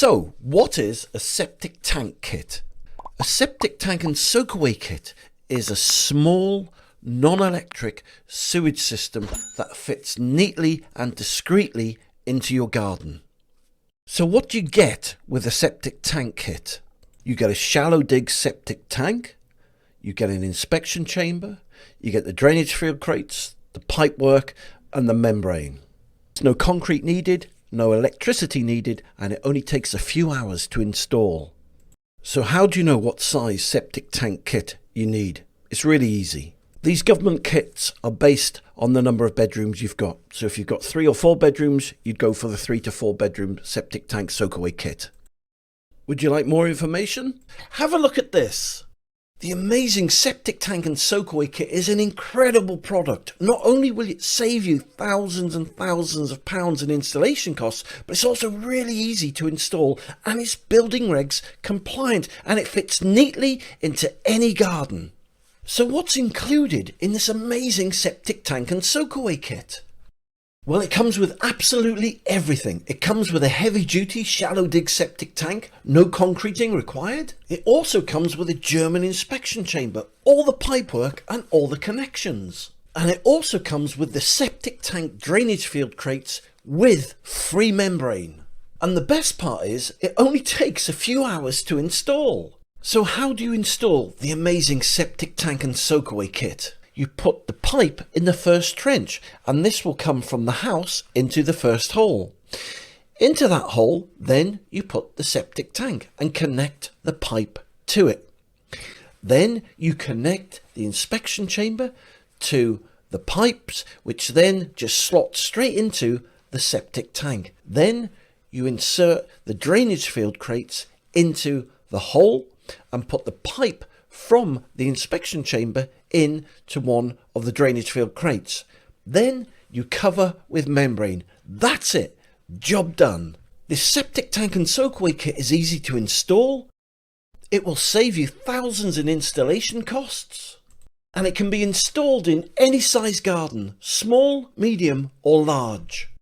So, what is a septic tank kit? A septic tank and soakaway kit is a small, non-electric sewage system that fits neatly and discreetly into your garden. So what do you get with a septic tank kit? You get a shallow dig septic tank, you get an inspection chamber, you get the drainage field crates, the pipework and the membrane. There's no concrete needed, no electricity needed, and it only takes a few hours to install. So how do you know what size septic tank kit you need? It's really easy. These government kits are based on the number of bedrooms you've got. So if you've got 3 or 4 bedrooms, you'd go for the 3 to 4 bedroom septic tank soakaway kit. Would you like more information? Have a look at this. The amazing septic tank and soakaway kit is an incredible product. Not only will it save you thousands and thousands of pounds in installation costs, but it's also really easy to install and it's building regs compliant and it fits neatly into any garden. So what's included in this amazing septic tank and soakaway kit? Well, it comes with absolutely everything. It comes with a heavy-duty shallow dig septic tank, no concreting required. It also comes with a German inspection chamber, all the pipework and all the connections. And it also comes with the septic tank drainage field crates with free membrane. And the best part is, it only takes a few hours to install. So how do you install the amazing septic tank and soakaway kit? You put the pipe in the first trench and this will come from the house into the first hole. Into that hole, then you put the septic tank and connect the pipe to it. Then you connect the inspection chamber to the pipes, which then just slot straight into the septic tank. Then you insert the drainage field crates into the hole and put the pipe from the inspection chamber in to one of the drainage field crates. Then you cover with membrane. That's it. Job done. This septic tank and soakaway kit is easy to install. It will save you thousands in installation costs. And it can be installed in any size garden, small, medium or large.